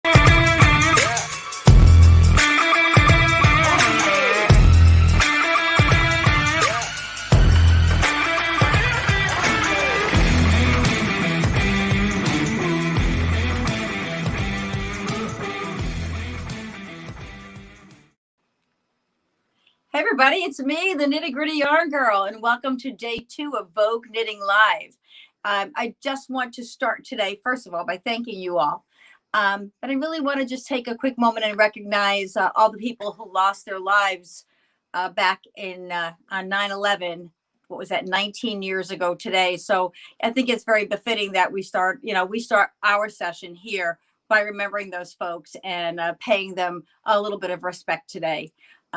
Hey everybody, it's me, the Nitty Gritty Yarn Girl, and welcome to day 2 of Vogue Knitting Live. I just want to start today, first of all, by thanking you all. But I really want to just take a quick moment and recognize all the people who lost their lives back in on 9/11. What was that, 19 years ago today? So I think it's very befitting that we start our session here by remembering those folks and paying them a little bit of respect today.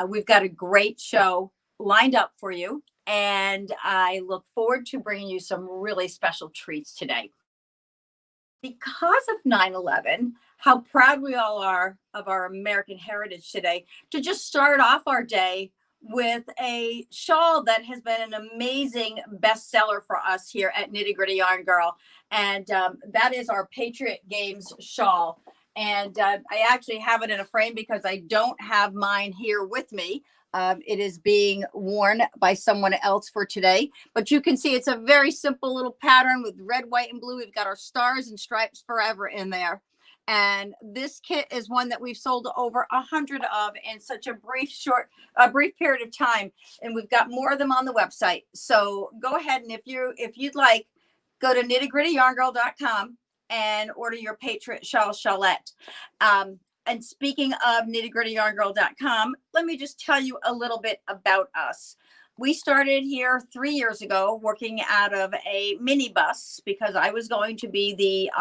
We've got a great show lined up for you, and I look forward to bringing you some really special treats today. Because of 9/11, how proud we all are of our American heritage today, to just start off our day with a shawl that has been an amazing bestseller for us here at Nitty Gritty Yarn Girl, and that is our Patriot Games shawl. And I actually have it in a frame because I don't have mine here with me. It is being worn by someone else for today, but you can see it's a very simple little pattern with red, white, and blue. We've got our stars and stripes forever in there. And this kit is one that we've sold over 100 of in such a brief period of time. And we've got more of them on the website. So go ahead, and if you'd like, go to KnittyGrittyYarnGirl.com and order your Patriot Shawl Shawlette. And speaking of KnittyGrittyYarnGirl.com, let me just tell you a little bit about us. We started here 3 years ago working out of a minibus because I was going to be the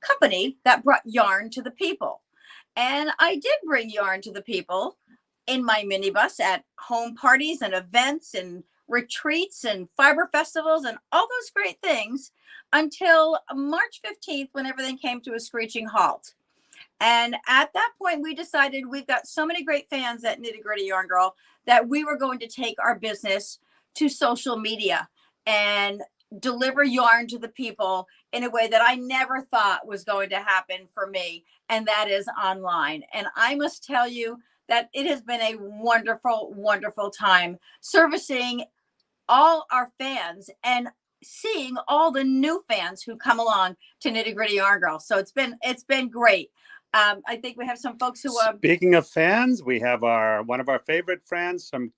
company that brought yarn to the people. And I did bring yarn to the people in my minibus at home parties and events and retreats and fiber festivals and all those great things until March 15th, when everything came to a screeching halt. And at that point, we decided we've got so many great fans at Nitty Gritty Yarn Girl that we were going to take our business to social media and deliver yarn to the people in a way that I never thought was going to happen for me, and that is online. And I must tell you that it has been a wonderful, wonderful time servicing all our fans and seeing all the new fans who come along to Nitty Gritty Yarn Girl. So it's been great. I think we have some folks who Speaking of fans, we have one of our favorite friends from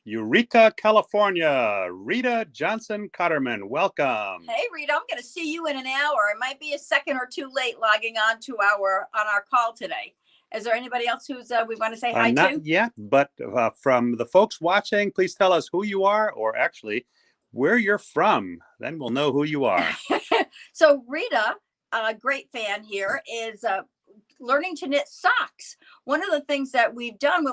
Eureka, California, Rita Johnson Cutterman. Welcome. Hey Rita, I'm going to see you in an hour. It might be a second or two late logging on to our call today. Is there anybody else who's we want to say hi to? Not yet, but from the folks watching, please tell us who you are, or actually where you're from. Then we'll know who you are. So Rita, a great fan here, is learning to knit socks. One of the things that we've done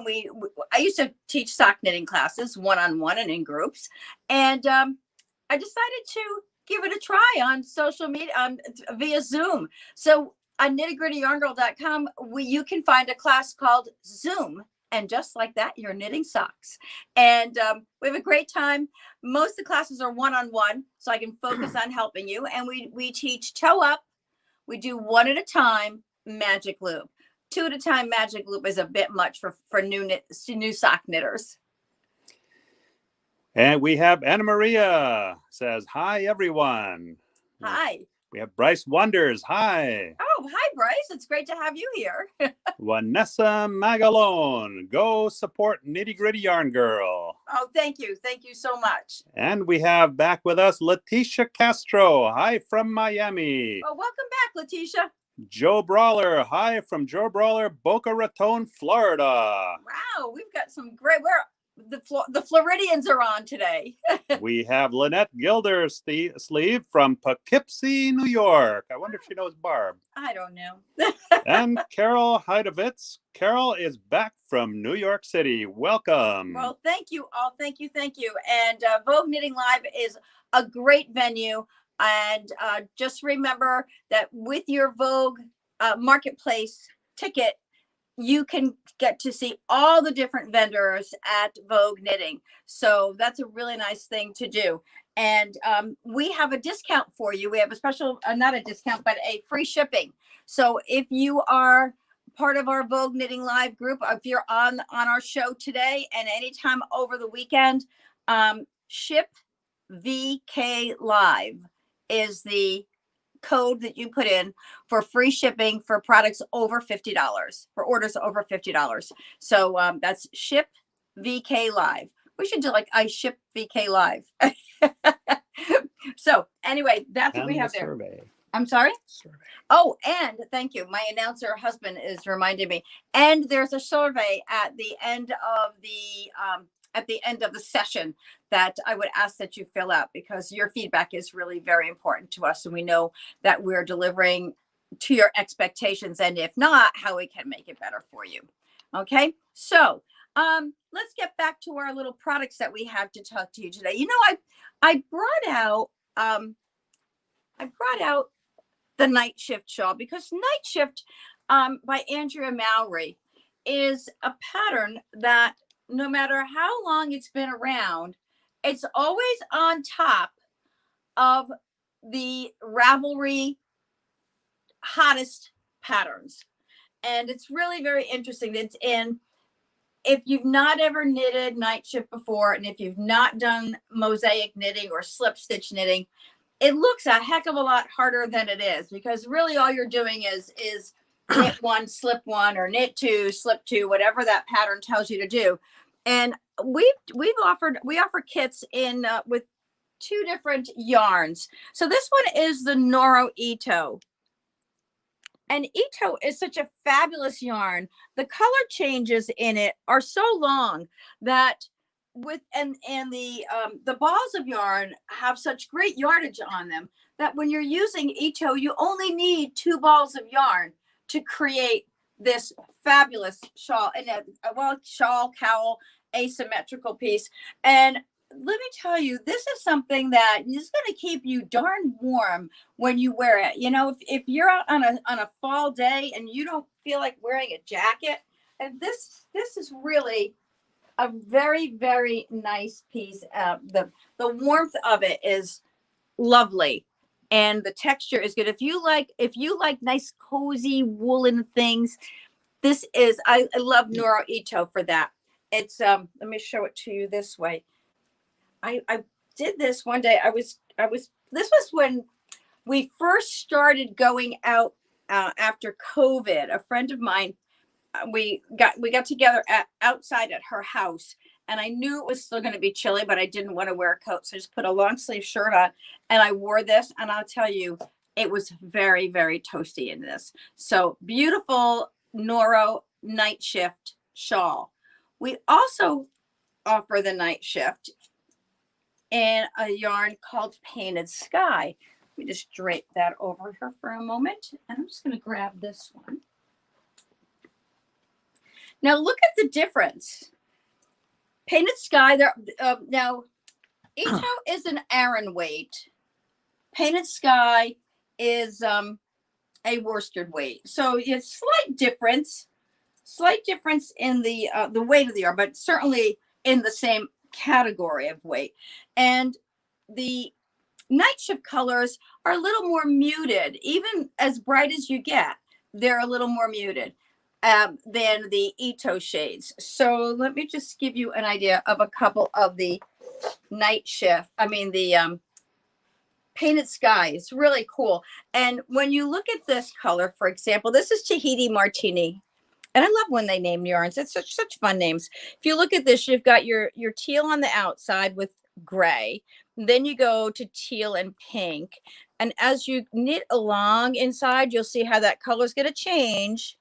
I used to teach sock knitting classes one-on-one and in groups. And I decided to give it a try on social media, via Zoom. So on KnittyGrittyYarnGirl.com, you can find a class called Zoom. And just like that, you're knitting socks. And we have a great time. Most of the classes are one-on-one, so I can focus on helping you. And we teach toe up. We do one at a time magic loop. Two at a time magic loop is a bit much for new sock knitters. And we have Anna Maria says, hi, everyone. Hi. We have Bryce Wonders. Hi. Oh, hi, Bryce. It's great to have you here. Vanessa Magalone. Go support Nitty Gritty Yarn Girl. Oh, thank you. Thank you so much. And we have back with us Leticia Castro. Hi from Miami. Oh, welcome back, Leticia. Joe Brawler. Hi from Joe Brawler, Boca Raton, Florida. Wow, we've got some great... The Floridians are on today. We have Lynette Gildersleeve from Poughkeepsie, New York. I wonder if she knows Barb. I don't know. And Carol Heidovitz. Carol is back from New York City. Welcome. Well, thank you all. Thank you. Thank you. And Vogue Knitting Live is a great venue. And just remember that with your Vogue Marketplace ticket, you can get to see all the different vendors at Vogue Knitting. So that's a really nice thing to do. And we have a discount for you. We have a special, not a discount, but a free shipping. So if you are part of our Vogue Knitting Live group, if you're on our show today and anytime over the weekend, ship VK Live is the code that you put in for free shipping for products over $50, for orders over $50. So that's ship VK Live. We should do like I ship VK Live. So anyway, that's what we have there. Survey. I'm sorry? Survey. Oh, and thank you. My announcer husband is reminding me. And there's a survey at the end of the session that I would ask that you fill out, because your feedback is really very important to us. And we know that we're delivering to your expectations. And if not, how we can make it better for you. Okay. So let's get back to our little products that we have to talk to you today. You know, I brought out the Night Shift shawl, because Night Shift by Andrea Mowry is a pattern that no matter how long it's been around, it's always on top of the Ravelry hottest patterns. And it's really very interesting. It's in, if you've not ever knitted Night Shift before, and if you've not done mosaic knitting or slip stitch knitting, it looks a heck of a lot harder than it is, because really all you're doing is knit one, slip one, or knit two, slip two, whatever that pattern tells you to do. And we offer kits in with two different yarns. So this one is the Noro Ito. And Ito is such a fabulous yarn. The color changes in it are so long that the balls of yarn have such great yardage on them that when you're using Ito, you only need 2 balls of yarn to create this fabulous shawl, and shawl, cowl, asymmetrical piece. And let me tell you, this is something that is going to keep you darn warm when you wear it. You know, if you're out on a fall day and you don't feel like wearing a jacket, and this is really a very, very nice piece. The warmth of it is lovely, and the texture is good. If you like nice cozy woolen things, this is, I love Noro Ito for that. It's let me show it to you this way. I did this one day. This was when we first started going out after COVID. A friend of mine, we got together outside at her house, and I knew it was still going to be chilly, but I didn't want to wear a coat, so I just put a long sleeve shirt on, and I wore this, and I'll tell you, it was very, very toasty in this. So beautiful Noro Night Shift shawl. We also offer the Night Shift in a yarn called Painted Sky. Let me just drape that over here for a moment, and I'm just going to grab this one. Now look at the difference. Painted Sky, now Ito is an Aran weight. Painted Sky is a worsted weight. So it's slight difference in the weight of the yarn, but certainly in the same category of weight. And the Night Shift colors are a little more muted. Even as bright as you get, they're a little more muted than the Ito shades. So let me just give you an idea of a couple of the Night Shift. I mean, the Painted Sky is really cool. And when you look at this color, for example, this is Tahiti Martini. And I love when they name yarns. It's such fun names. If you look at this, you've got your teal on the outside with gray. Then you go to teal and pink. And as you knit along inside, you'll see how that color is going to change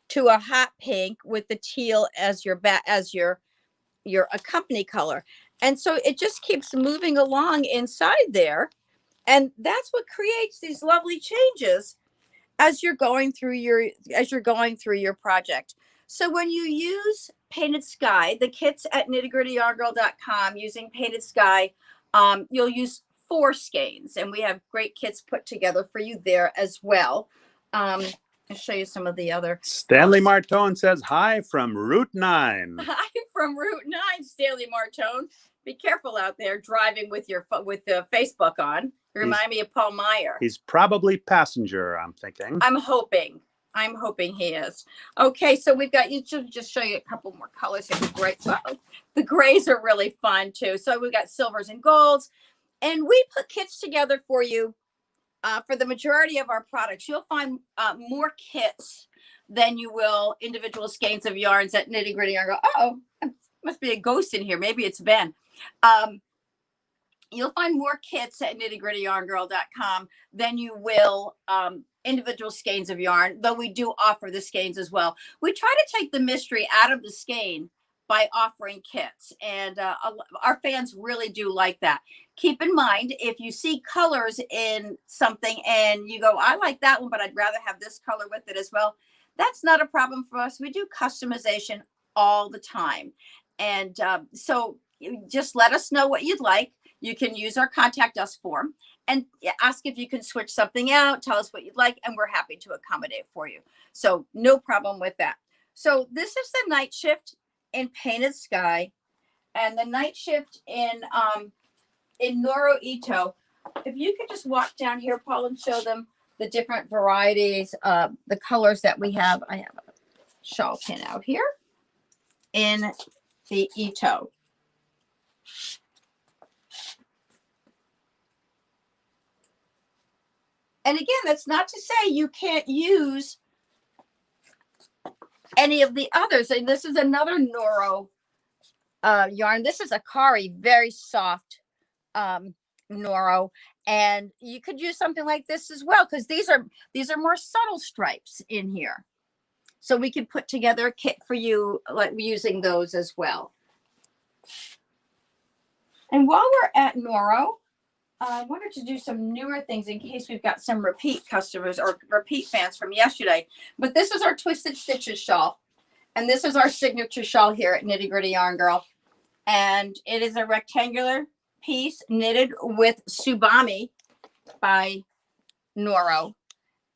to a hot pink with the teal as your accompany color. And so it just keeps moving along inside there. And that's what creates these lovely changes as you're going through your project. So when you use Painted Sky, the kits at KnittyGrittyYarnGirl.com using Painted Sky, you'll use 4 skeins, and we have great kits put together for you there as well. I'll show you some of the other. Stanley Martone says hi from Route 9. Hi from Route 9, Stanley Martone. Be careful out there driving with the Facebook on. Remind me of Paul Meyer. He's probably passenger, I'm thinking. I'm hoping he is. Okay, so we've got, you just show you a couple more colors of the gray. The grays are really fun too. So we've got silvers and golds, and we put kits together for you. For the majority of our products, you'll find more kits than you will individual skeins of yarns at Nitty Gritty Yarn Girl. Oh, must be a ghost in here. Maybe it's Ben. You'll find more kits at KnittyGrittyYarnGirl.com than you will individual skeins of yarn, though we do offer the skeins as well. We try to take the mystery out of the skein by offering kits, and our fans really do like that. Keep in mind, if you see colors in something and you go, I like that one, but I'd rather have this color with it as well, that's not a problem for us. We do customization all the time. And so you just let us know what you'd like. You can use our contact us form and ask if you can switch something out, tell us what you'd like, and we're happy to accommodate for you. So no problem with that. So this is the night shift in Painted Sky and the night shift in Noro Ito. If you could just walk down here, Paul, and show them the different varieties, the colors that we have. I have a shawl pin out here in the Ito. And again, that's not to say you can't use any of the others. And this is another Noro yarn. This is a Kari, very soft Noro. And you could use something like this as well, because these are more subtle stripes in here. So we could put together a kit for you, like using those as well. And while we're at Noro, I wanted to do some newer things in case we've got some repeat customers or repeat fans from yesterday. But this is our Twisted Stitches shawl. And this is our signature shawl here at Nitty Gritty Yarn Girl. And it is a rectangular piece knitted with Tsubami by Noro.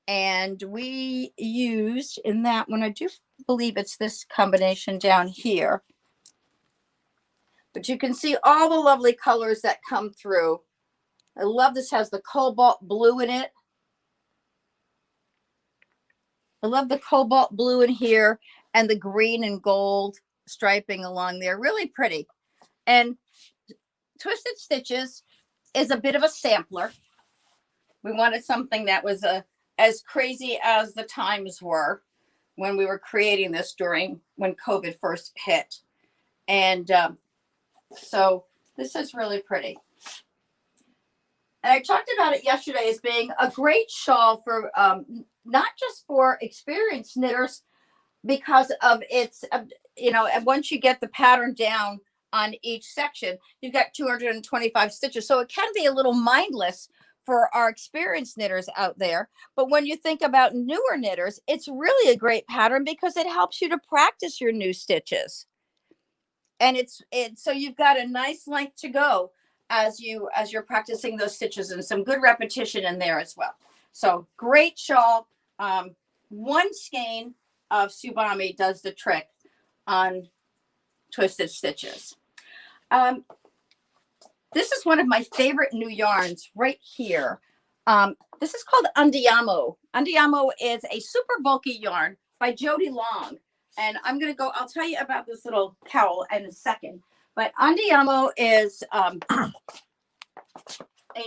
And we used in that one, I do believe it's this combination down here. But you can see all the lovely colors that come through. I love this, has the cobalt blue in it. I love the cobalt blue in here and the green and gold striping along there. Really pretty. And Twisted Stitches is a bit of a sampler. We wanted something that was as crazy as the times were when we were creating this when COVID first hit. And so this is really pretty. And I talked about it yesterday as being a great shawl for not just for experienced knitters, because of its, and once you get the pattern down on each section, you've got 225 stitches. So it can be a little mindless for our experienced knitters out there. But when you think about newer knitters, it's really a great pattern because it helps you to practice your new stitches. And it's so you've got a nice length to go as you're practicing those stitches, and some good repetition in there as well. So great shawl. One skein of Tsubami does the trick on Twisted Stitches. This is one of my favorite new yarns right here. This is called Andiamo. Andiamo is a super bulky yarn by Jody Long. And I'll tell you about this little cowl in a second. But Andiamo is a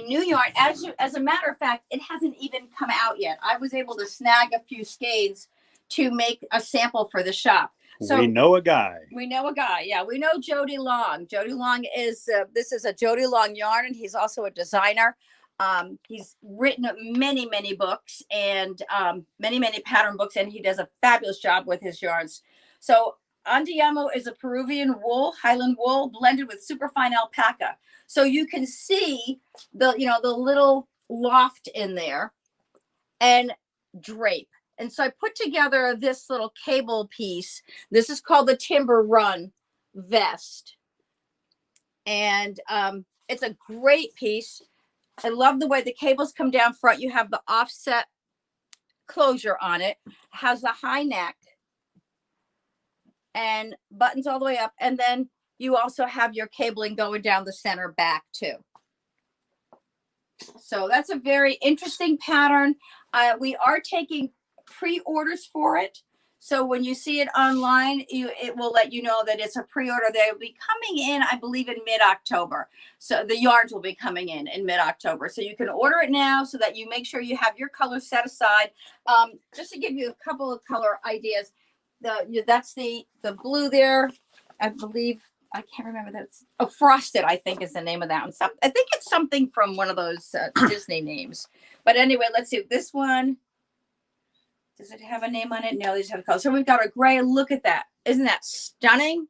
new yarn. As a matter of fact, it hasn't even come out yet. I was able to snag a few skeins to make a sample for the shop. So we know a guy. Yeah, we know Jody Long. Jody Long is, this is a Jody Long yarn, and he's also a designer. He's written many, many books and many pattern books, and he does a fabulous job with his yarns. So Andiamo is a Peruvian wool, Highland wool, blended with superfine alpaca. So you can see the little loft in there and drape. And so I put together this little cable piece. This is called the Timber Run vest. And it's a great piece. I love the way the cables come down front. You have the offset closure on it, has a high neck and buttons all the way up. And then you also have your cabling going down the center back too. So that's a very interesting pattern. We are taking pre-orders for it. So when you see it online, it will let you know that it's a pre-order. They will be coming in, I believe, in mid-October. So the yarns will be coming in mid-October. So you can order it now so that you make sure you have your colors set aside. Just to give you a couple of color ideas, that's the blue there, I believe. I can't remember that. Frosted, I think, is the name of that one. I think it's something from one of those Disney names. But anyway, let's see. This one, does it have a name on it? No, these have colors. So we've got a gray. Look at that. Isn't that stunning?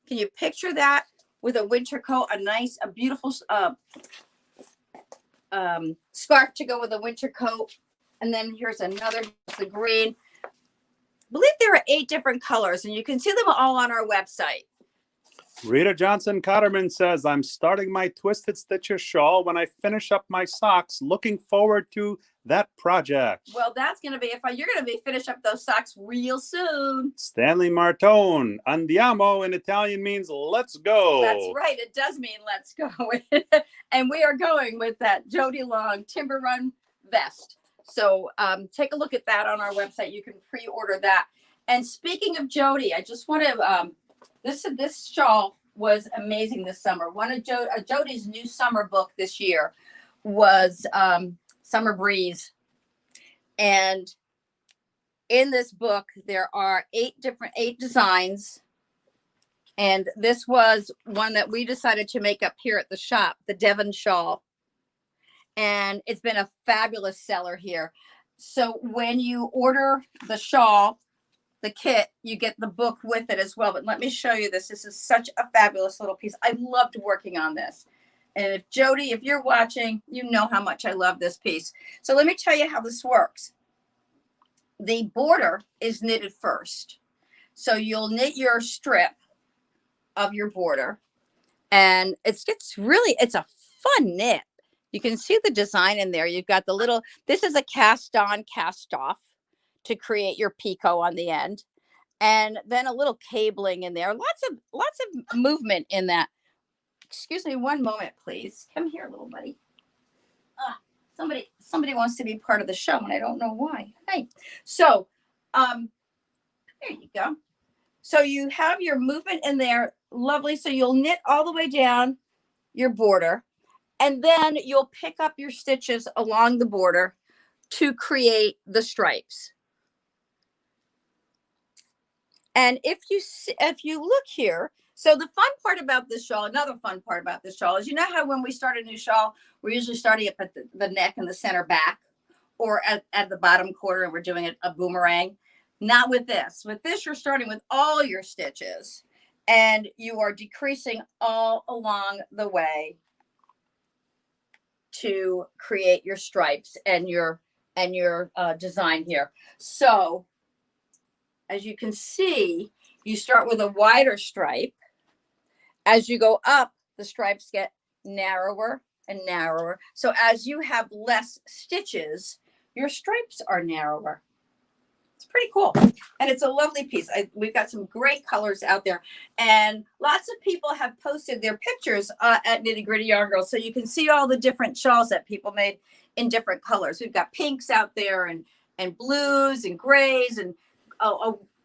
Can you picture that with a winter coat? A beautiful scarf to go with a winter coat. And then here's another, the green. I believe there are 8 different colors, and you can see them all on our website. Rita Johnson Cotterman says, I'm starting my Twisted Stitches shawl when I finish up my socks. Looking forward to that project. Well, that's going to be, you're going to be finish up those socks real soon. Stanley Martone, andiamo in Italian means let's go. That's right. It does mean let's go. And we are going with that Jody Long Timber Run vest. So take a look at that on our website. You can pre-order that. And speaking of Jody, I just want to, this shawl was amazing this summer. One of Jody's new summer book this year was Summer Breeze. And in this book, there are 8 designs. And this was one that we decided to make up here at the shop, the Devon shawl. And it's been a fabulous seller here. So when you order the shawl, the kit, you get the book with it as well. But let me show you this. This is such a fabulous little piece. I loved working on this. And if Jody, if you're watching, you know how much I love this piece. So let me tell you how this works. The border is knitted first. So you'll knit your strip of your border. And it's a fun knit. You can see the design in there. You've got the little, this is a cast on, cast off to create your picot on the end. And then a little cabling in there. Lots of movement in that. Excuse me one moment, please. Come here, little buddy. Somebody wants to be part of the show, and I don't know why. Hey, so there you go. So you have your movement in there. Lovely. So you'll knit all the way down your border, and then you'll pick up your stitches along the border to create the stripes. And if you look here, so the fun part about this shawl, another fun part about this shawl is, you know how when we start a new shawl, we're usually starting up at the neck and the center back, or at the bottom quarter, and we're doing a boomerang. Not with this. With this, you're starting with all your stitches, and you are decreasing all along the way to create your stripes and your design here. So as you can see, you start with a wider stripe. As you go up, the stripes get narrower and narrower. So as you have less stitches, your stripes are narrower. It's pretty cool. And it's a lovely piece. We've got some great colors out there. And lots of people have posted their pictures at Nitty Gritty Yarn Girl. So you can see all the different shawls that people made in different colors. We've got pinks out there and blues and grays. And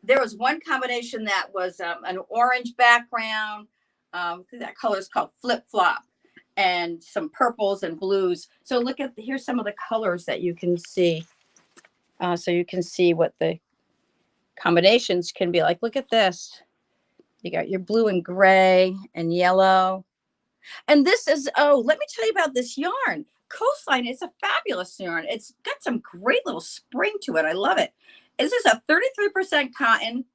there was one combination that was an orange background. That color is called Flip Flop, and some purples and blues. So here's some of the colors that you can see. So you can see what the combinations can be like. Look at this. You got your blue and gray and yellow. And this is, let me tell you about this yarn. Coastline is a fabulous yarn. It's got some great little spring to it. I love it. This is a 33% cotton,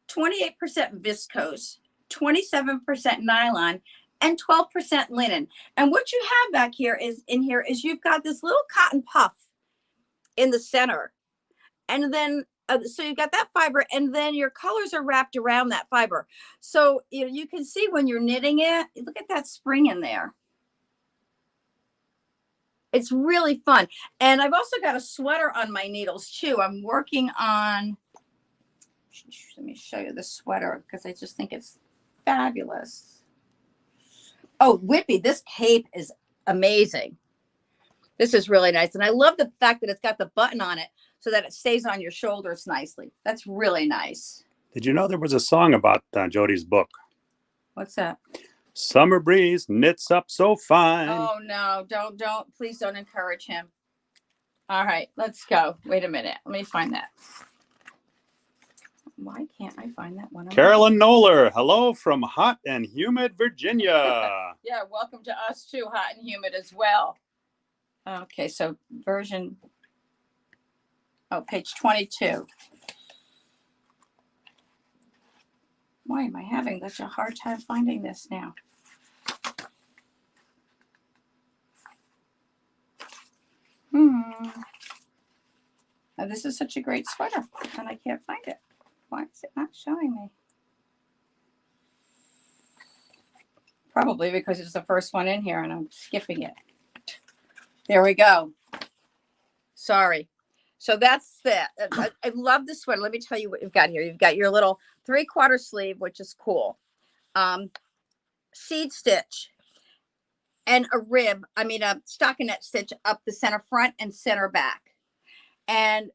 28% viscose, 27% nylon, and 12% linen. And what you have back here is you've got this little cotton puff in the center. And then, so you've got that fiber, and then your colors are wrapped around that fiber. So you can see when you're knitting it, look at that spring in there. It's really fun. And I've also got a sweater on my needles too. I'm working on, let me show you the sweater because I just think it's fabulous. Oh, Whippy, this cape is amazing. This is really nice. And I love the fact that it's got the button on it so that it stays on your shoulders nicely. That's really nice. Did you know there was a song about Jody's book? What's that? Summer breeze knits up so fine. Oh, no, don't. Please don't encourage him. All right, let's go. Wait a minute. Let me find that. Why can't I find that one? Carolyn Noller, hello from hot and humid Virginia. Yeah, welcome to us too, hot and humid as well. Okay, so version, page 22. Why am I having such a hard time finding this now? Now, this is such a great sweater, and I can't find it. Why is it not showing me? Probably because it's the first one in here and I'm skipping it. There we go. Sorry. So that's that. I love this sweater. Let me tell you what you've got here. You've got your little 3/4 sleeve, which is cool. Seed stitch and a rib. I mean, a stockinette stitch up the center front and center back. And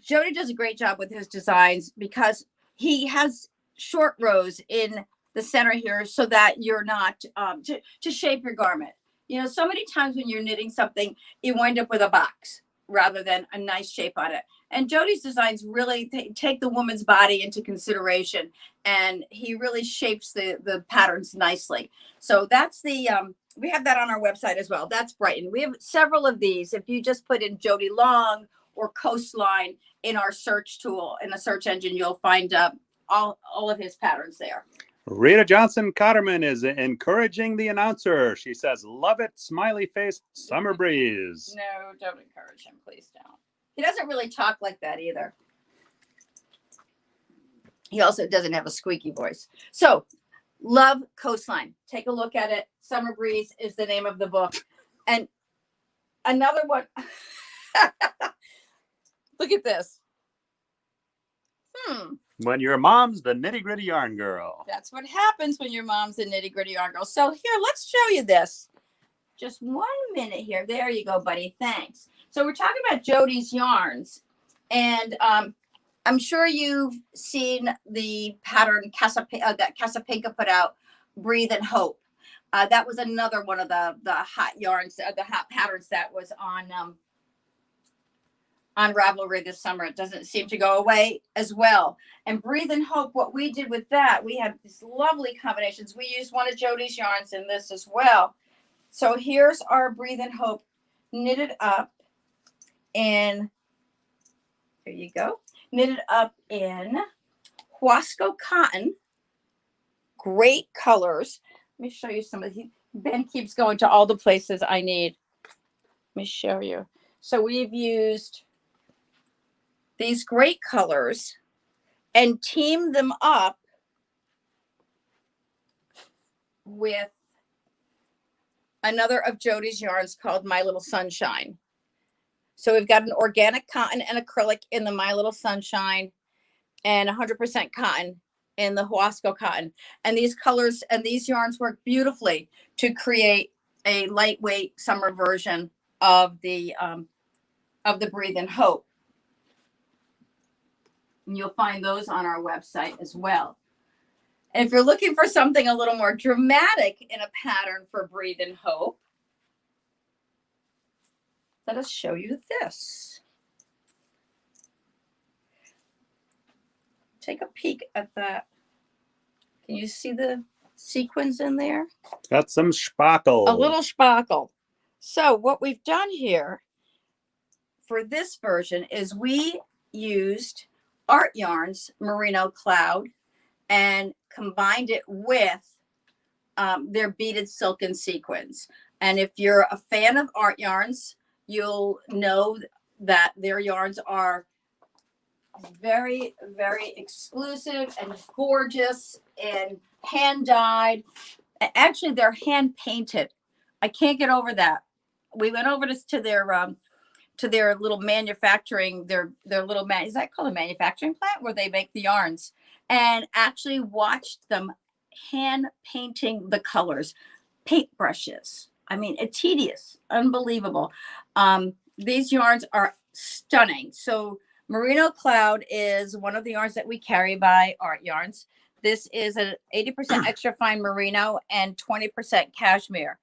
Jody does a great job with his designs because he has short rows in the center here so that you're not to shape your garment. You know, so many times when you're knitting something, you wind up with a box rather than a nice shape on it. And Jody's designs really take the woman's body into consideration, and he really shapes the patterns nicely. So that's the, we have that on our website as well. That's Brighton. We have several of these. If you just put in Jody Long or Coastline in our search tool, in the search engine, you'll find all of his patterns there. Rita Johnson-Cotterman is encouraging the announcer. She says, love it, smiley face, summer breeze. No, don't encourage him. Please don't. He doesn't really talk like that either. He also doesn't have a squeaky voice. So, love Coastline. Take a look at it. Summer Breeze is the name of the book. And another one. Look at this. When your mom's the nitty-gritty yarn girl. That's what happens when your mom's a nitty-gritty yarn girl. So here, let's show you this. Just 1 minute here. There you go, buddy. Thanks. So we're talking about Jody's yarns. And I'm sure you've seen the pattern that Casapinka put out, Breathe and Hope. That was another one of the hot yarns, the hot patterns that was on Ravelry this summer. It doesn't seem to go away as well. And Breathe and Hope, what we did with that, we had these lovely combinations. We used one of Jody's yarns in this as well. So here's our Breathe and Hope knitted up in, here you go, knitted up in Huasco cotton. Great colors. Let me show you some of these. Ben keeps going to all the places I need. Let me show you. So we've used these great colors and teamed them up with another of Jody's yarns called My Little Sunshine. So we've got an organic cotton and acrylic in the My Little Sunshine and 100% cotton in the Huasco cotton. And these colors and these yarns work beautifully to create a lightweight summer version of the Breathe and Hope. And you'll find those on our website as well. And if you're looking for something a little more dramatic in a pattern for Breathe and Hope, let us show you this. Take a peek at that. Can you see the sequins in there? Got some sparkle. A little sparkle. So what we've done here for this version is we used Art Yarns Merino Cloud and combined it with their beaded silken sequins. And if you're a fan of Art Yarns, you'll know that their yarns are very, very exclusive and gorgeous and hand dyed. Actually, they're hand painted. I can't get over that. we went over to their little manufacturing, their little is that called a manufacturing plant where they make the yarns, and actually watched them hand painting the colors, paintbrushes. I mean, it's tedious, unbelievable. These yarns are stunning. So Merino Cloud is one of the yarns that we carry by Art Yarns. This is an 80% extra fine merino and 20% cashmere.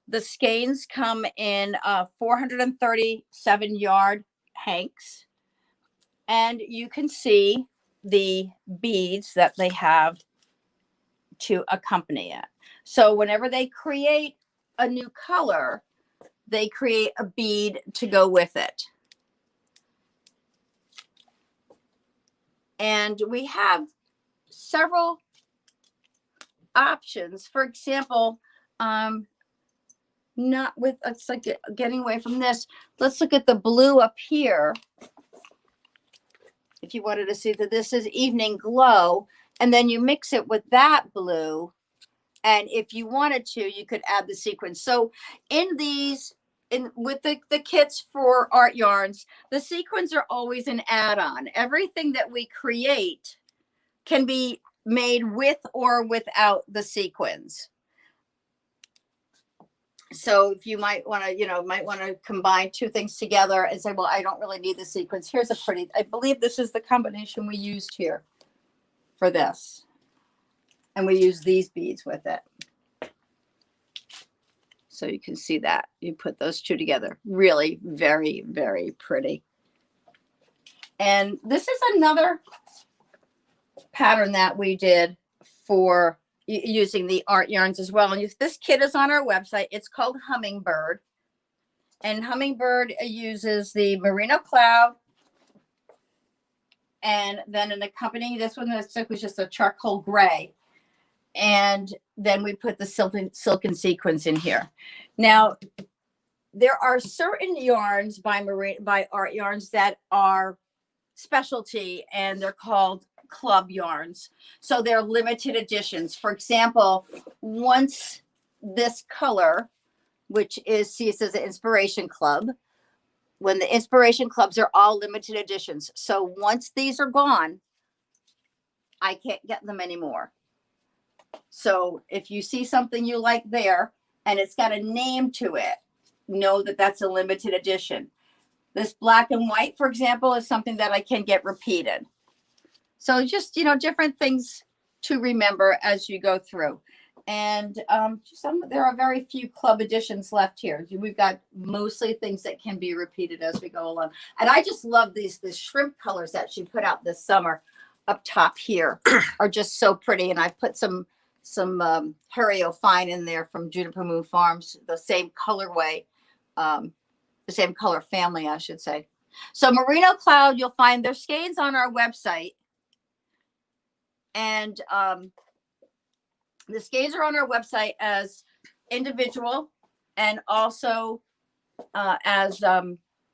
The skeins come in 437 yard hanks, and you can see the beads that they have to accompany it. So whenever they create a new color, they create a bead to go with it. And we have several options. For example, not with, it's like getting away from this. Let's look at the blue up here. If you wanted to see that this is Evening Glow, and then you mix it with that blue. And if you wanted to, you could add the sequins. So in these, with the kits for Art Yarns, the sequins are always an add-on. Everything that we create can be made with or without the sequins. So if you might want to, combine two things together and say, well, I don't really need the sequins. Here's a pretty, I believe this is the combination we used here for this. And we use these beads with it. So you can see that. You put those two together. Really very, very pretty. And this is another pattern that we did for using the Art Yarns as well. And this kit is on our website. It's called Hummingbird. And Hummingbird uses the Merino Cloud. And then in accompanying this one, was just a charcoal gray. And then we put the silken sequins in here. Now, there are certain yarns by Art Yarns that are specialty, and they're called club yarns. So they're limited editions. For example, once this color, which is, see, it says the Inspiration Club, when the Inspiration Clubs are all limited editions. So once these are gone, I can't get them anymore. So if you see something you like there and it's got a name to it, know that that's a limited edition. This black and white, for example, is something that I can get repeated. So just, different things to remember as you go through. And there are very few club editions left here. We've got mostly things that can be repeated as we go along. And I just love the shrimp colors that she put out this summer up top here are just so pretty. And I put some Harrio Fine in there from Juniper Moon Farms, the same colorway, the same color family, I should say. So Merino Cloud, you'll find their skeins on our website. And the skeins are on our website as individual and also as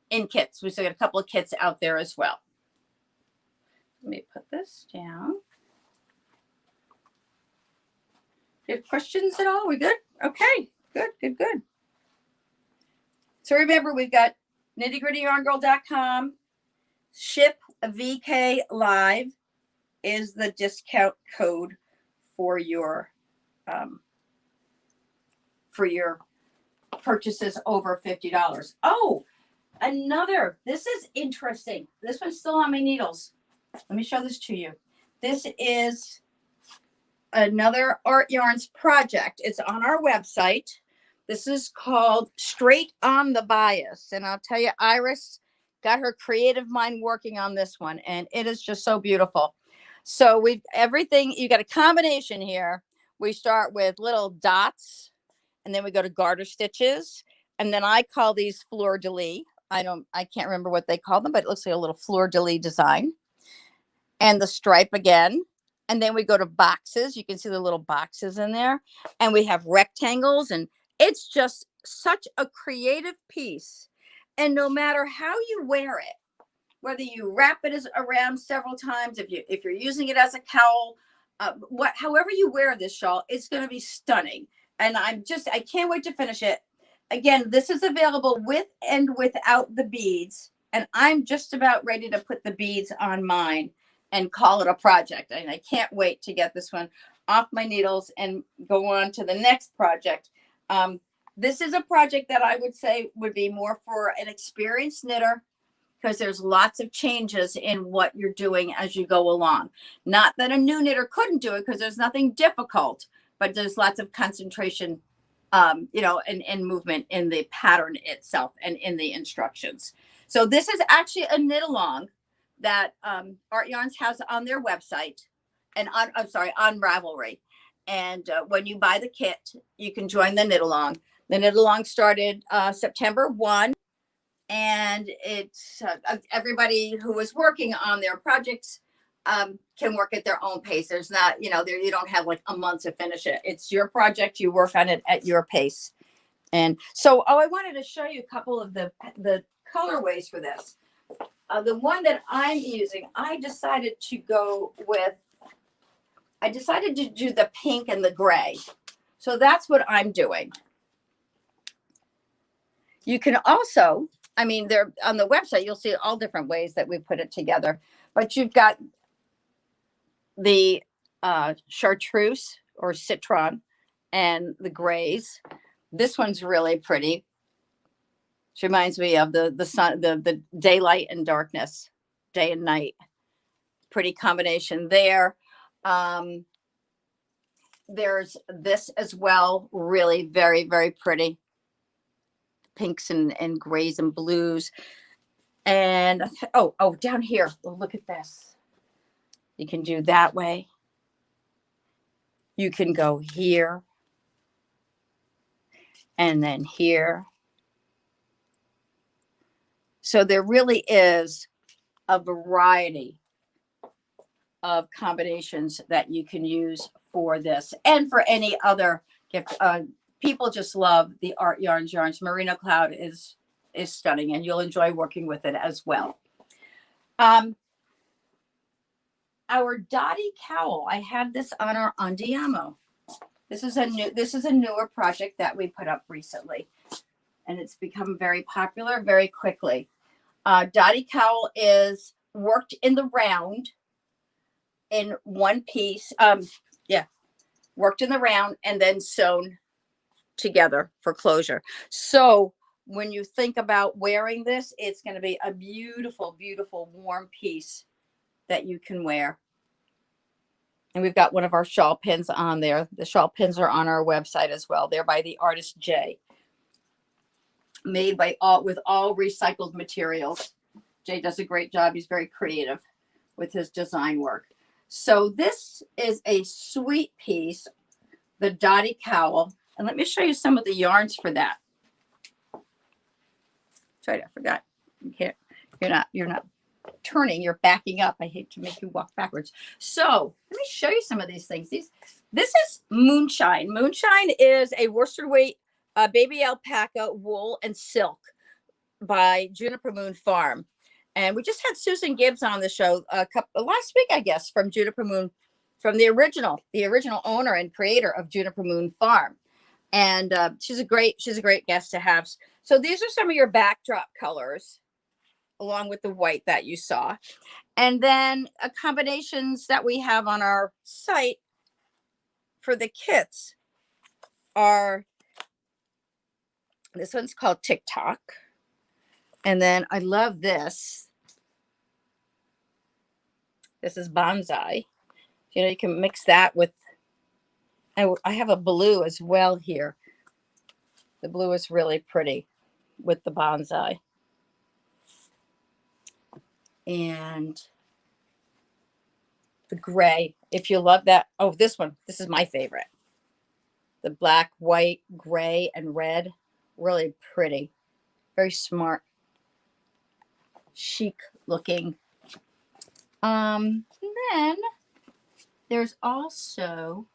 in kits. We still got a couple of kits out there as well. Let me put this down. Do you have questions at all? We good? Okay, good. So remember, we've got KnittyGrittyYarnGirl.com. Ship VK Live is the discount code for your purchases over $50. Oh, this is interesting. This one's still on my needles. Let me show this to you. This is another Art Yarns project. It's on our website. This is called Straight on the Bias. And I'll tell you, Iris got her creative mind working on this one, and it is just so beautiful. So you got a combination here. We start with little dots, and then we go to garter stitches. And then I call these fleur-de-lis. I can't remember what they call them, but it looks like a little fleur-de-lis design. And the stripe again. And then we go to boxes. You can see the little boxes in there. And we have rectangles. And it's just such a creative piece. And no matter how you wear it, whether you wrap it around several times, if you're using it as a cowl, however you wear this shawl, it's going to be stunning. And I can't wait to finish it. Again, this is available with and without the beads. And I'm just about ready to put the beads on mine and call it a project. And I can't wait to get this one off my needles and go on to the next project. This is a project that I would say would be more for an experienced knitter, because there's lots of changes in what you're doing as you go along. Not that a new knitter couldn't do it, because there's nothing difficult, but there's lots of concentration, and movement in the pattern itself and in the instructions. So this is actually a knit along that Art Yarns has on their website and on Ravelry. And when you buy the kit, you can join the knit along. The knit along started September 1. And it's everybody who is working on their projects can work at their own pace. There's not, you don't have like a month to finish it. It's your project. You work on it at your pace. And so, I wanted to show you a couple of the colorways for this. The one that I'm using, I decided to do the pink and the gray. So that's what I'm doing. You can also, they're on the website, you'll see all different ways that we put it together. But you've got the chartreuse or citron and the grays. This one's really pretty. It reminds me of the sun, the daylight and darkness, day and night. Pretty combination there. There's this as well, really very, very pretty. Pinks and grays and blues. And down here, look at this. You can do that way. You can go here and then here. So there really is a variety of combinations that you can use for this and for any other gift. People just love the Art Yarns yarns. Merino Cloud is stunning, and you'll enjoy working with it as well. Our Dottie cowl, I had this on our Andiamo. This is a newer project that we put up recently, and it's become very popular very quickly. Dottie cowl is worked in the round in one piece. Worked in the round and then sewn together for closure. So when you think about wearing this, it's going to be a beautiful, beautiful warm piece that you can wear. And we've got one of our shawl pins on there. The shawl pins are on our website as well. They're by the artist Jay, made with all recycled materials. Jay does a great job. He's very creative with his design work. So this is a sweet piece, the Dottie cowl. And let me show you some of the yarns for that. Sorry, I forgot. You're not turning, you're backing up. I hate to make you walk backwards. So let me show you some of these things. This is Moonshine. Moonshine is a worsted weight baby alpaca wool and silk by Juniper Moon Farm. And we just had Susan Gibbs on the show last week, I guess, from Juniper Moon, from the original owner and creator of Juniper Moon Farm. And she's a great guest to have. So these are some of your backdrop colors, along with the white that you saw. And then combinations that we have on our site for the kits are, this one's called TikTok. And then I love this. This is Bonsai. You can mix that with, I have a blue as well here. The blue is really pretty with the Bonsai. And the gray, if you love that. Oh, this one, this is my favorite. The black, white, gray, and red. Really pretty. Very smart. Chic looking. And then there's also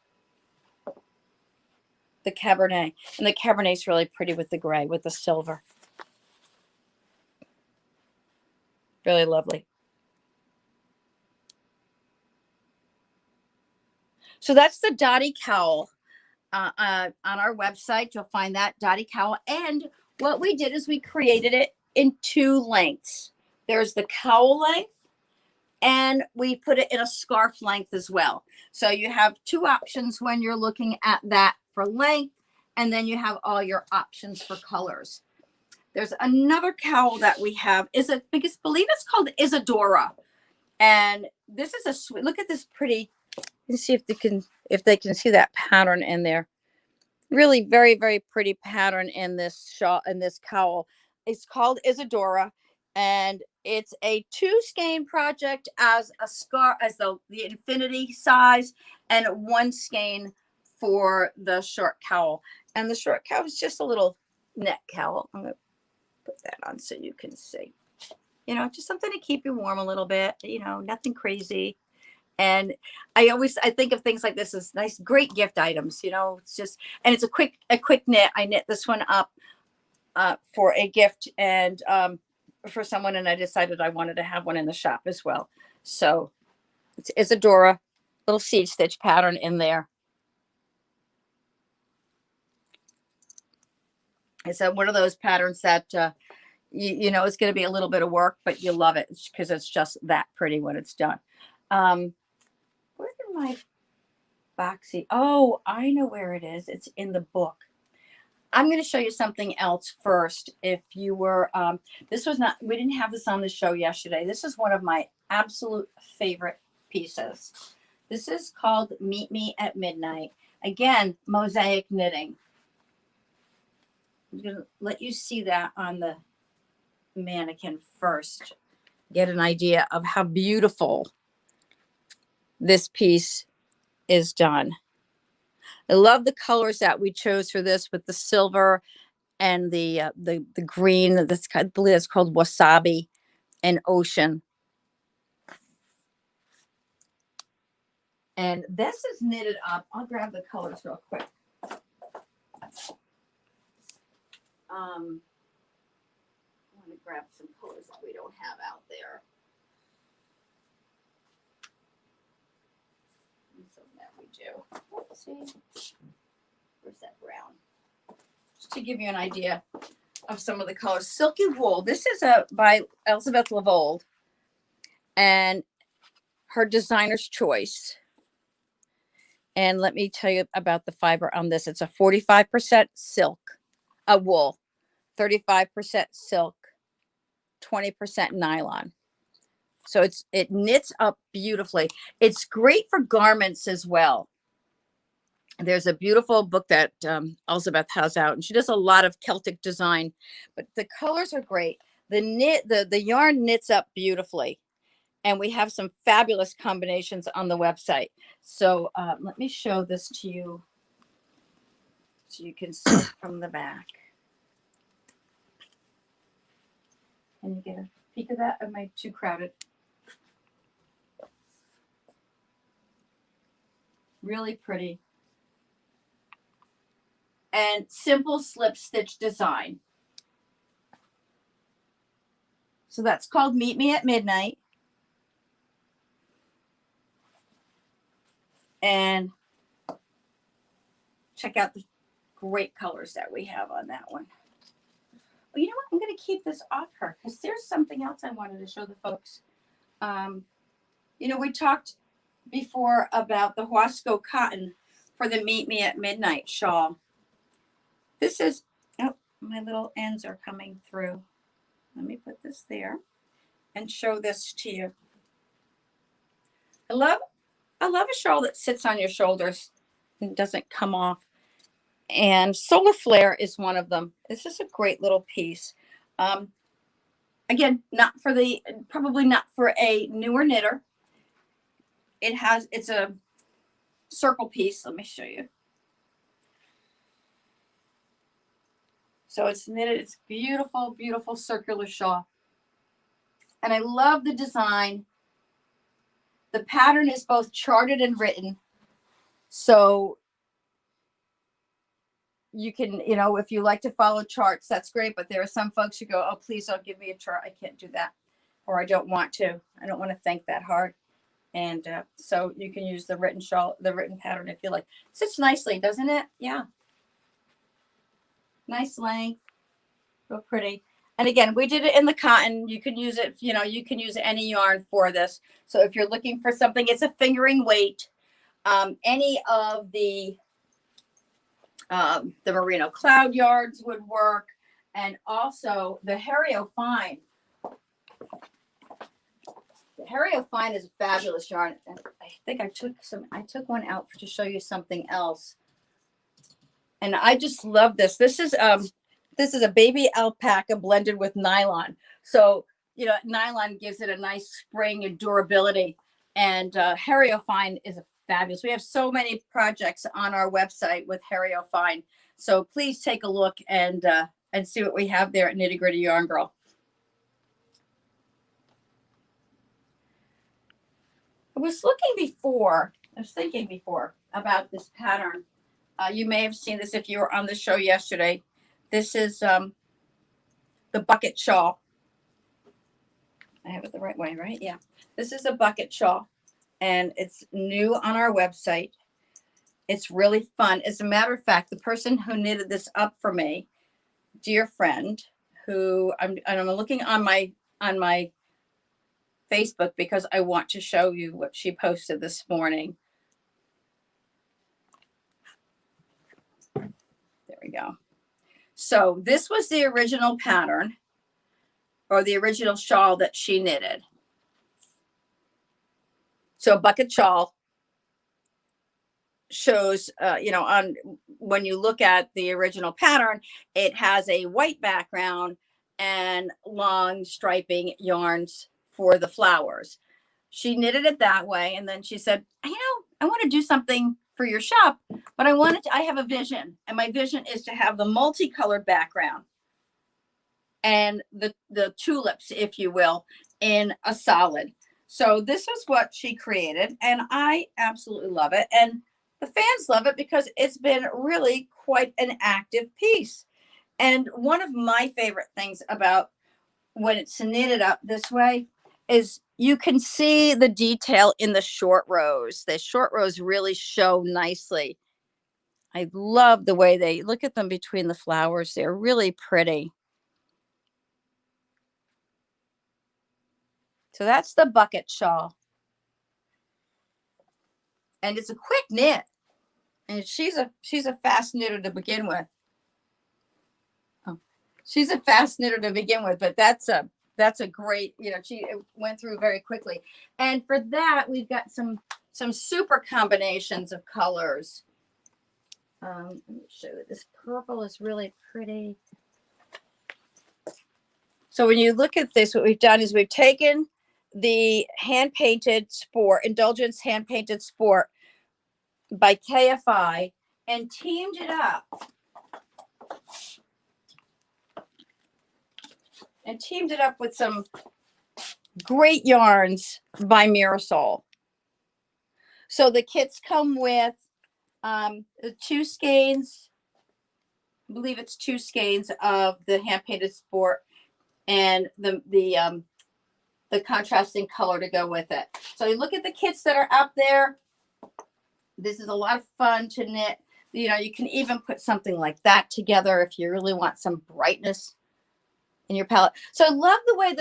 the Cabernet. And the Cabernet is really pretty with the gray, with the silver. Really lovely. So that's the Dottie cowl. on our website. You'll find that Dottie cowl. And what we did is we created it in 2 lengths. There's the cowl length, and we put it in a scarf length as well. So you have 2 options when you're looking at that for length, and then you have all your options for colors. There's another cowl that we have I believe it's called Isadora. And this is a sweet, look at this pretty, let's see if they can see that pattern in there. Really very, very pretty pattern in this shawl, in this cowl. It's called Isadora, and it's a 2 skein project as a scarf, as the infinity size, and 1 skein for the short cowl. And the short cowl is just a little neck cowl. I'm going to put that on so you can see. You know, just something to keep you warm a little bit, you know, nothing crazy. And I think of things like this as nice, great gift items, you know, it's just, and it's a quick knit. I knit this one up for a gift and for someone, and I decided I wanted to have one in the shop as well. So it's Isadora, little seed stitch pattern in there. It's one of those patterns that, you know, it's going to be a little bit of work, but you love it because it's just that pretty when it's done. Where did my boxy? Oh, I know where it is. It's in the book. I'm going to show you something else first. If you were, this was not, we didn't have this on the show yesterday. This is one of my absolute favorite pieces. This is called Meet Me at Midnight. Again, mosaic knitting. I'm going to let you see that on the mannequin first. Get an idea of how beautiful this piece is done. I love the colors that we chose for this, with the silver and the green. This, I believe it's called wasabi and ocean. And this is knitted up. I'll grab the colors real quick. I want to grab some colors that we don't have out there. So that we do. Let's see. Where's that brown? Just to give you an idea of some of the colors. Silky Wool. This is by Elizabeth Lavold and her designer's choice. And let me tell you about the fiber on this. It's a 45% silk, wool, 35% silk, 20% nylon. So it knits up beautifully. It's great for garments as well. There's a beautiful book that Elizabeth has out, and she does a lot of Celtic design, but the colors are great. The yarn knits up beautifully, and we have some fabulous combinations on the website. So let me show this to you so you can see it from the back. Can you get a peek of that? Am I too crowded? Really pretty. And simple slip stitch design. So that's called Meet Me at Midnight. And check out the great colors that we have on that one. Well, you know what? I'm going to keep this off her because there's something else I wanted to show the folks. You know, we talked before about the Huasco cotton for the Meet Me at Midnight shawl. This is, oh, my little ends are coming through. Let me put this there and show this to you. I love a shawl that sits on your shoulders and doesn't come off. And Solar Flare is one of them. This is a great little piece. Again, probably not for a newer knitter. It's a circle piece. Let me show you. So it's knitted. It's beautiful, beautiful circular shawl. And I love the design. The pattern is both charted and written. So you can, you know, if you like to follow charts, that's great. But there are some folks who go, oh, please don't give me a chart. I can't do that. Or I don't want to. I don't want to think that hard. And so you can use the written shawl, the written pattern if you like. Sits nicely, doesn't it? Yeah. Nice length, real pretty. And again, we did it in the cotton. You can use it, you know, you can use any yarn for this. So if you're looking for something, it's a fingering weight. Any of the merino cloud yards would work. And also the Harrio Fine. The Harrio Fine is a fabulous yarn. And I think I took one out to show you something else. And I just love this. This is a baby alpaca blended with nylon. So, you know, nylon gives it a nice spring and durability. And Harrio Fine is fabulous. We have so many projects on our website with Harrio Fine. So please take a look and see what we have there at Nitty Gritty Yarn Girl. I was thinking before about this pattern. You may have seen this if you were on the show yesterday. This is the bucket shawl. I have it the right way, right? Yeah. This is a bucket shawl, and it's new on our website. It's really fun. As a matter of fact, the person who knitted this up for me, dear friend, who I'm looking on my Facebook because I want to show you what she posted this morning. There we go. So this was the original pattern, or the original shawl that she knitted. So a bucket shawl shows, you know, on when you look at the original pattern, it has a white background and long striping yarns for the flowers. She knitted it that way, and then she said, you know, I want to do something for your shop, but I have a vision, and my vision is to have the multicolored background and the tulips, if you will, in a solid. So this is what she created, and I absolutely love it. And the fans love it because it's been really quite an active piece. And one of my favorite things about when it's knitted up this way is you can see the detail in the short rows. The short rows really show nicely. I love the way they look at them between the flowers. They're really pretty. So that's the bucket shawl. And it's a quick knit. And she's a fast knitter to begin with. Oh, she's a fast knitter to begin with, but that's a great, you know, she went through very quickly. And for that, we've got some super combinations of colors. Let me show you. This purple is really pretty. So when you look at this, what we've done is we've taken the hand-painted sport, Indulgence hand-painted sport by KFI, and teamed it up. And teamed it up with some great yarns by Mirasol. So the kits come with the 2 skeins. I believe it's 2 skeins of the hand-painted sport and the contrasting color to go with it. So you look at the kits that are out there. This is a lot of fun to knit. You know, you can even put something like that together if you really want some brightness in your palette. So I love the way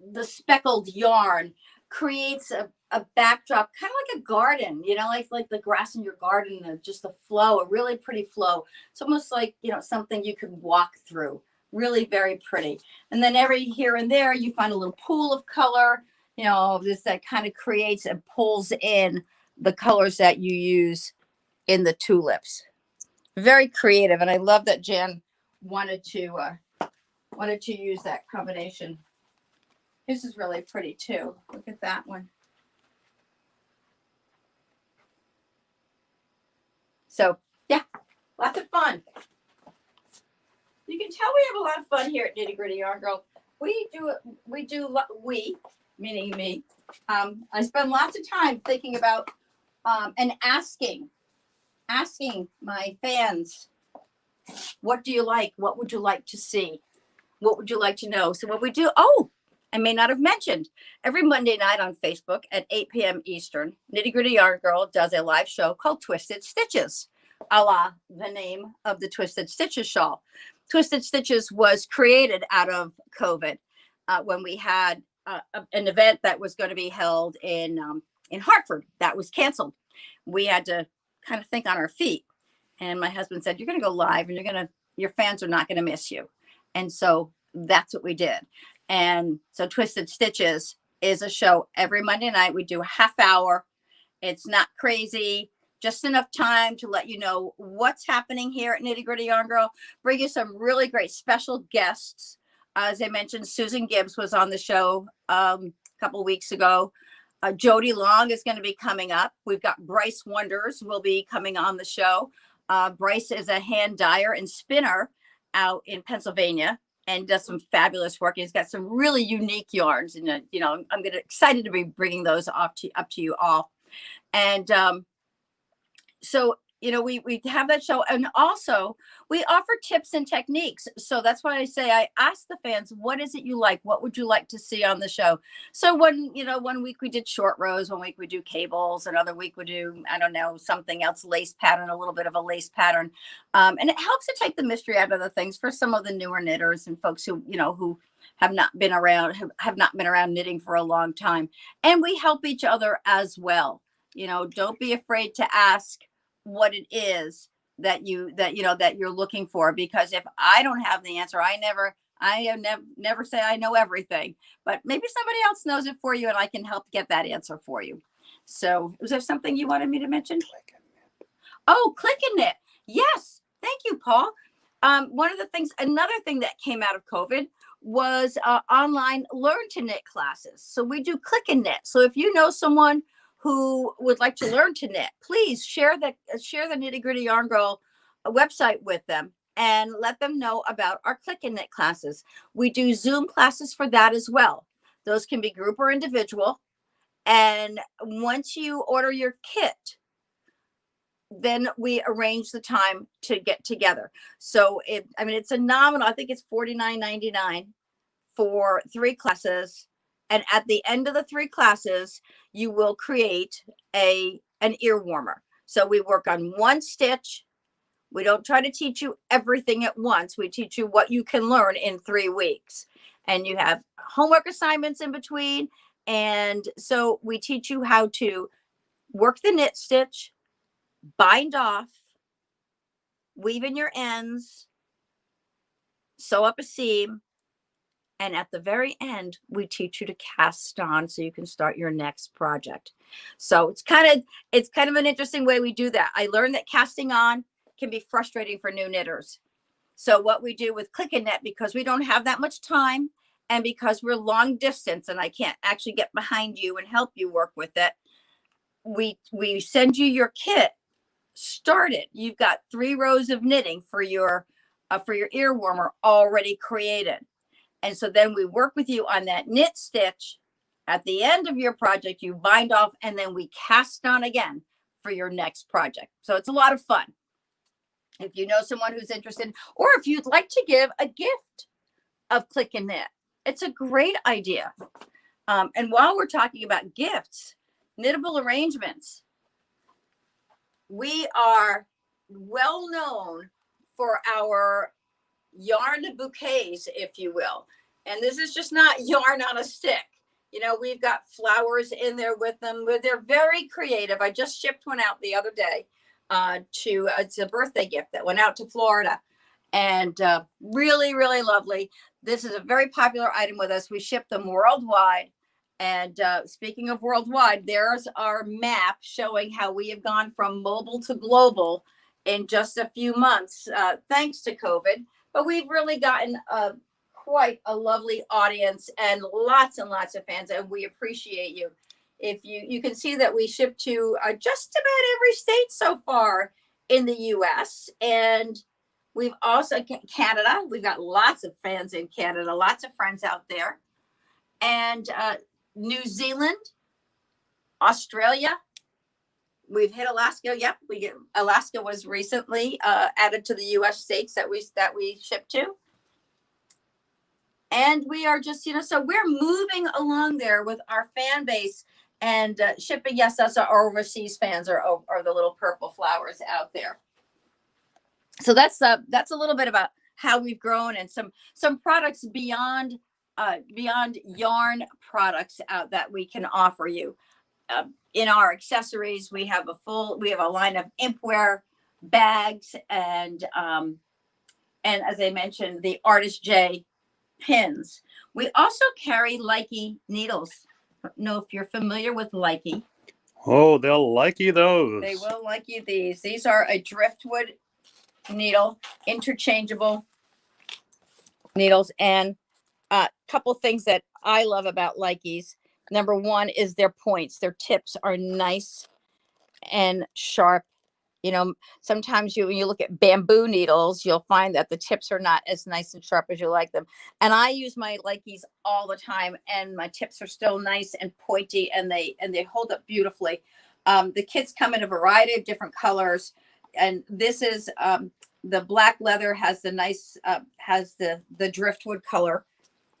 the speckled yarn creates a backdrop, kind of like a garden, you know, like the grass in your garden, and just the flow, a really pretty flow. It's almost like, you know, something you can walk through. Really very pretty. And then every here and there, you find a little pool of color, you know, this that kind of creates and pulls in the colors that you use in the tulips. Very creative. And I love that Jen wanted to use that combination. This is really pretty too. Look at that one. So yeah, lots of fun. You can tell we have a lot of fun here at Nitty Gritty Yarn Girl. We, meaning me, I spend lots of time thinking about and asking my fans, what do you like? What would you like to see? What would you like to know? So what we do, I may not have mentioned. Every Monday night on Facebook at 8 p.m. Eastern, Nitty Gritty Yarn Girl does a live show called Twisted Stitches, a la the name of the Twisted Stitches shawl. Twisted Stitches was created out of COVID when we had an event that was going to be held in Hartford that was canceled. We had to kind of think on our feet. And my husband said, you're going to go live and your fans are not going to miss you. And so that's what we did. And so Twisted Stitches is a show every Monday night. We do a half hour. It's not crazy, just enough time to let you know what's happening here at Nitty Gritty Yarn Girl. Bring you some really great special guests. As I mentioned, Susan Gibbs was on the show a couple of weeks ago. Jody Long is going to be coming up. We've got Bryce Wonders will be coming on the show. Bryce is a hand dyer and spinner out in Pennsylvania and does some fabulous work. He's got some really unique yarns, and I'm excited to be bringing those up to you all. And so we have that show, and also we offer tips and techniques. So that's why I say I ask the fans, what is it you like? What would you like to see on the show? So one week we did short rows, one week we do cables, another week we do, I don't know, something else, lace pattern, a little bit of a lace pattern. And it helps to take the mystery out of the things for some of the newer knitters and folks who have not been around knitting for a long time. And we help each other as well. Don't be afraid to ask what it is that you're looking for, because if I don't have the answer, I never say I know everything, but maybe somebody else knows it for you and I can help get that answer for you. So was there something you wanted me to mention? Click and knit. Oh, click and knit. Yes. Thank you, Paul. Another thing that came out of COVID was online learn to knit classes. So we do click and knit. So if you know someone who would like to learn to knit, please share the Nitty Gritty Yarn Girl website with them and let them know about our click and knit classes. We do Zoom classes for that as well. Those can be group or individual. And once you order your kit, then we arrange the time to get together. So it's a nominal, I think it's $49.99 for 3 classes. And at the end of the 3 classes, you will create an ear warmer. So we work on one stitch. We don't try to teach you everything at once. We teach you what you can learn in 3 weeks. And you have homework assignments in between. And so we teach you how to work the knit stitch, bind off, weave in your ends, sew up a seam. And at the very end, we teach you to cast on so you can start your next project. So it's kind of an interesting way we do that. I learned that casting on can be frustrating for new knitters. So what we do with Click and Knit, because we don't have that much time and because we're long distance and I can't actually get behind you and help you work with it, we send you your kit started. You've got 3 rows of knitting for your ear warmer already created. And so then we work with you on that knit stitch. At the end of your project, you bind off and then we cast on again for your next project. So it's a lot of fun. If you know someone who's interested, or if you'd like to give a gift of Click and Knit, it's a great idea. And while we're talking about gifts, knittable arrangements, we are well known for our yarn bouquets, if you will. And this is just not yarn on a stick. We've got flowers in there with them, but they're very creative. I just shipped one out the other day it's a birthday gift that went out to Florida, and really, really lovely. This is a very popular item with us. We ship them worldwide. And speaking of worldwide, there's our map showing how we have gone from mobile to global in just a few months, thanks to COVID. But we've really gotten quite a lovely audience and lots of fans, and we appreciate you. If you can see that we ship to just about every state so far in the U.S. and we've also Canada. We've got lots of fans in Canada, lots of friends out there, and New Zealand, Australia. We've hit Alaska. Yep, Alaska was recently added to the U.S. states that we ship to. And we are just, so we're moving along there with our fan base and shipping. Yes, that's our overseas fans are the little purple flowers out there. So that's a little bit about how we've grown and some products beyond yarn products out that we can offer you. In our accessories, we have a line of impwear bags and as I mentioned, the Artist J pins. We also carry Likey needles. I don't know if you're familiar with Likey. Oh, they'll like you those. They will like you these. These are a driftwood needle, interchangeable needles, and a couple things that I love about Likeys. Number one is their points. Their tips are nice and sharp. Sometimes when you look at bamboo needles, you'll find that the tips are not as nice and sharp as you like them. And I use my Likeys all the time, and my tips are still nice and pointy, and they hold up beautifully. The kits come in a variety of different colors, and this is the black leather has the nice has the driftwood color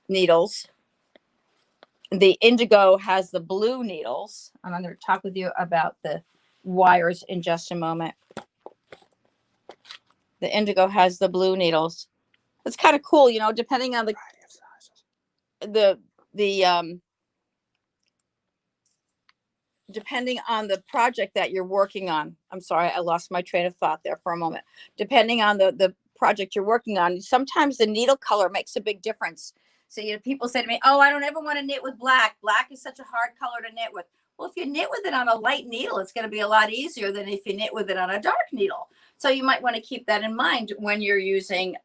needles. The indigo has the blue needles, and I'm going to talk with you about the wires in just a moment. The indigo has the blue needles. It's kind of cool, depending on depending on the project that you're working on. I'm sorry, I lost my train of thought there for a moment. Depending on the project you're working on, sometimes the needle color makes a big difference. So people say to me, "Oh, I don't ever want to knit with black. Black is such a hard color to knit with." Well, if you knit with it on a light needle, it's going to be a lot easier than if you knit with it on a dark needle. So you might want to keep that in mind when you're using,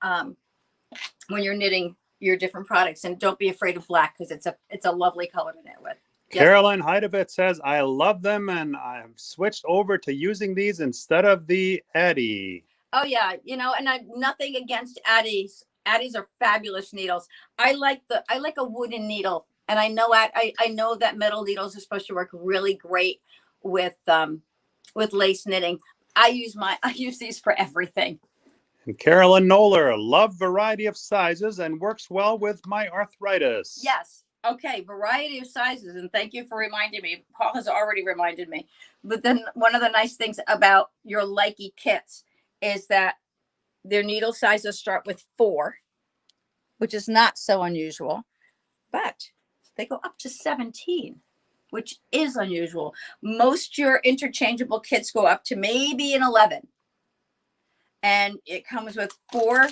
when you're knitting your different products. And don't be afraid of black, because it's a lovely color to knit with. Yes. Caroline Heidevitz says, "I love them, and I've switched over to using these instead of the Addy." Oh yeah, and nothing against Addies. Addies are fabulous needles. I like a wooden needle. And I know that metal needles are supposed to work really great with lace knitting. I use these for everything. And Carolyn Noller, love variety of sizes and works well with my arthritis. Yes. Okay. Variety of sizes. And thank you for reminding me. Paul has already reminded me. But then one of the nice things about your Likey kits is that their needle sizes start with 4, which is not so unusual, but they go up to 17, which is unusual. Most your interchangeable kits go up to maybe an 11. And it comes with 4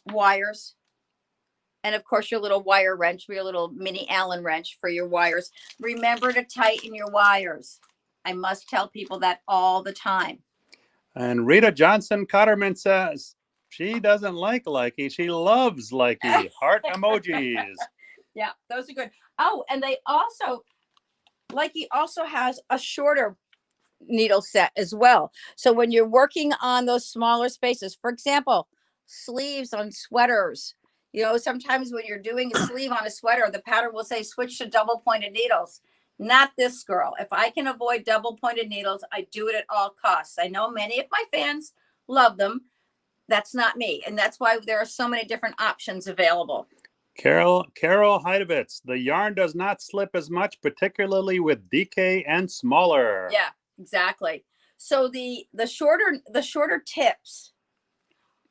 wires. And of course, your little wire wrench, your little mini Allen wrench for your wires. Remember to tighten your wires. I must tell people that all the time. And Rita Johnson Cotterman says she doesn't like Likey. She loves Likey. Heart emojis. Yeah, those are good. Oh, and Likey also has a shorter needle set as well. So when you're working on those smaller spaces, for example, sleeves on sweaters, sometimes when you're doing a sleeve on a sweater, the pattern will say switch to double pointed needles. Not this girl. If I can avoid double pointed needles, I do it at all costs. I know many of my fans love them. That's not me. And that's why there are so many different options available. Carol Heidevitz, the yarn does not slip as much, particularly with DK and smaller. Yeah, exactly. So the shorter tips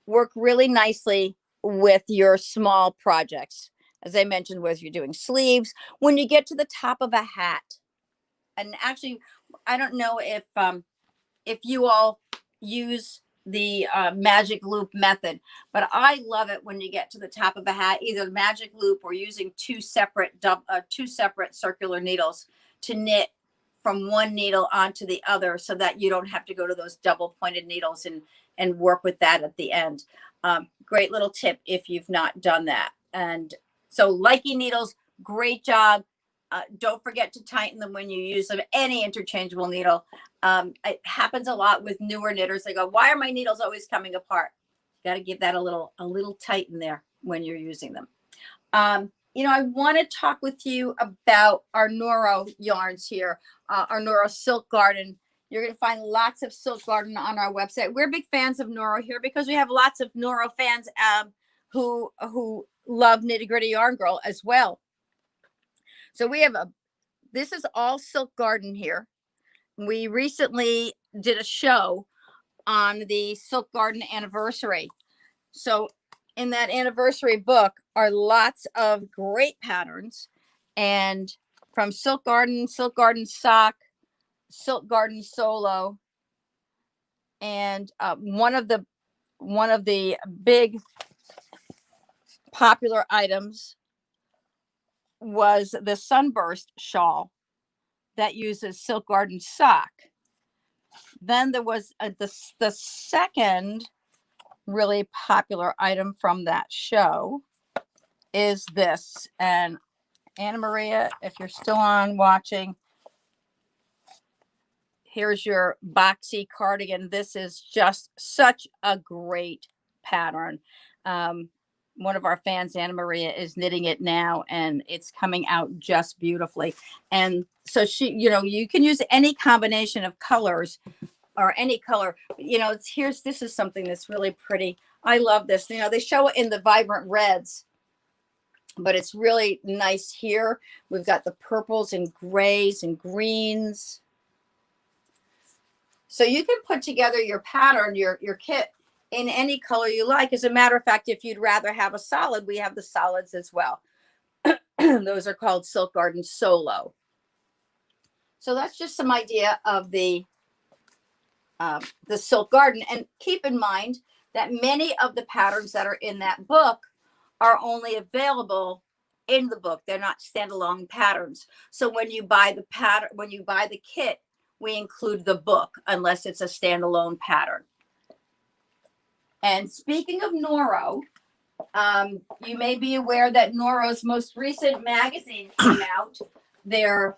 work really nicely with your small projects. As I mentioned, whether you're doing sleeves, when you get to the top of a hat. And actually, I don't know if you all use the magic loop method, but I love it when you get to the top of a hat, either magic loop or using two separate circular needles to knit from one needle onto the other, so that you don't have to go to those double pointed needles and work with that at the end. Great little tip if you've not done that. And so Likey needles, great job. Don't forget to tighten them when you use them. Any interchangeable needle. It happens a lot with newer knitters. They go, "Why are my needles always coming apart?" You got to give that a little tighten there when you're using them. I want to talk with you about our Noro yarns here, our Noro Silk Garden. You're going to find lots of Silk Garden on our website. We're big fans of Noro here because we have lots of Noro fans who love Nitty Gritty Yarn Girl as well. So we have this is all Silk Garden here. We recently did a show on the Silk Garden anniversary. So in that anniversary book are lots of great patterns, and from Silk Garden Sock, Silk Garden Solo, and one of the big popular items was the Sunburst shawl that uses Silk Garden Sock. Then there was the second really popular item from that show is this. And Anna Maria, if you're still on watching, here's your boxy cardigan. This is just such a great pattern. One of our fans, Anna Maria, is knitting it now, and it's coming out just beautifully. And so she, you can use any combination of colors or any color. This is something that's really pretty. I love this. They show it in the vibrant reds, but it's really nice here. We've got the purples and grays and greens. So you can put together your pattern, your kit, in any color you like. As a matter of fact, if you'd rather have a solid, we have the solids as well. Those are called Silk Garden Solo. So that's just some idea of the Silk Garden. And keep in mind that many of the patterns that are in that book are only available in the book. They're not standalone patterns. So when you buy the pattern, when you buy the kit, we include the book unless it's a standalone pattern. And speaking of Noro, you may be aware that Noro's most recent magazine came out, their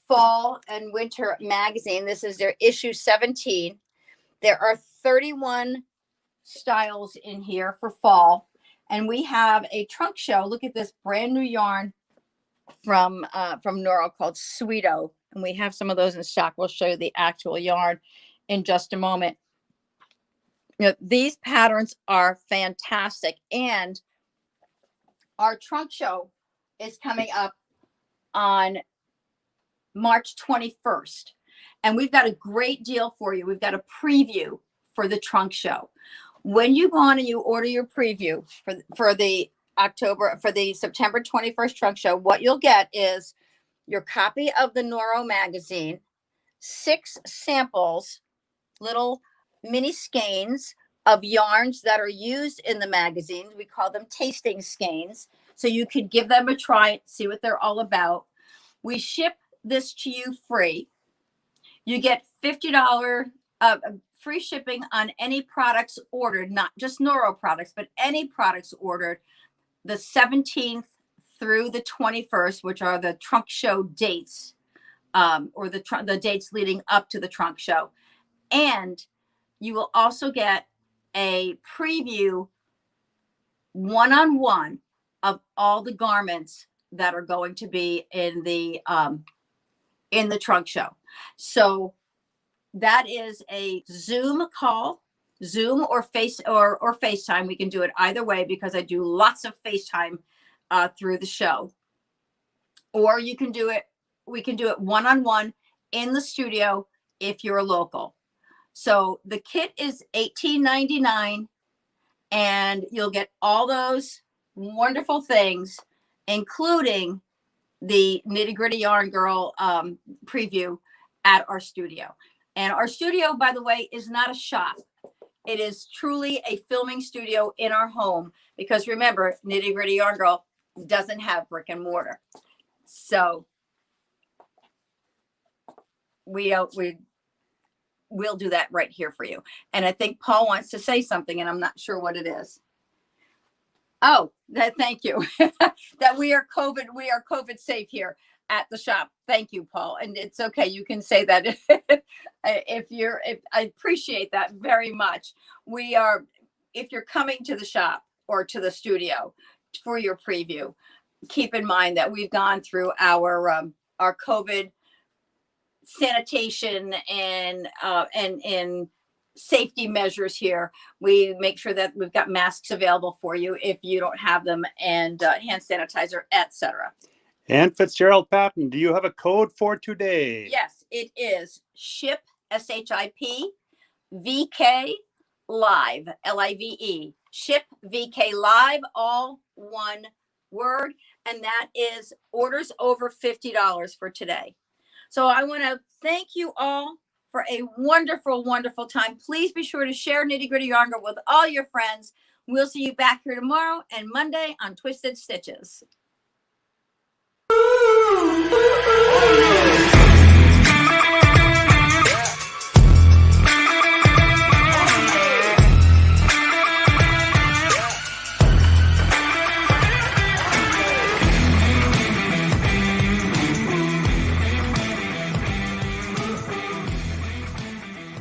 fall and winter magazine. This is their issue 17. There are 31 styles in here for fall. And we have a trunk show. Look at this brand new yarn from Noro called Sweeto. And we have some of those in stock. We'll show you the actual yarn in just a moment. These patterns are fantastic. And our trunk show is coming up on March 21st. And we've got a great deal for you. We've got a preview for the trunk show. When you go on and you order your preview for the September 21st trunk show, what you'll get is your copy of the Noro magazine, 6 samples, little mini skeins of yarns that are used in the magazine. We call them tasting skeins. So you could give them a try, see what they're all about. We ship this to you free. You get $50 free shipping on any products ordered, not just Noro products, but any products ordered the 17th through the 21st, which are the trunk show dates, or the dates leading up to the trunk show. And you will also get a preview one-on-one of all the garments that are going to be in the trunk show. So that is a Zoom call, Zoom or FaceTime. We can do it either way because I do lots of FaceTime through the show. Or we can do it one-on-one in the studio if you're local. So the kit is $18.99, and you'll get all those wonderful things, including the Nitty Gritty Yarn Girl preview at our studio. And our studio, by the way, is not a shop. It is truly a filming studio in our home, because remember, Nitty Gritty Yarn Girl doesn't have brick and mortar. So we'll do that right here for you. And I think Paul wants to say something, and I'm not sure what it is. Oh, thank you. That we are COVID safe here at the shop. Thank you, Paul. And it's okay. You can say that I appreciate that very much. If you're coming to the shop or to the studio for your preview, keep in mind that we've gone through our COVID sanitation and safety measures here. We make sure that we've got masks available for you if you don't have them, and hand sanitizer, etc. And Fitzgerald Patton, do you have a code for today? Yes, it is SHIP, SHIP, VK Live, LIVE. SHIP VK Live, all one word. And that is orders over $50 for today. So I want to thank you all for a wonderful, wonderful time. Please be sure to share Nitty Gritty Yarn Girl with all your friends. We'll see you back here tomorrow and Monday on Twisted Stitches.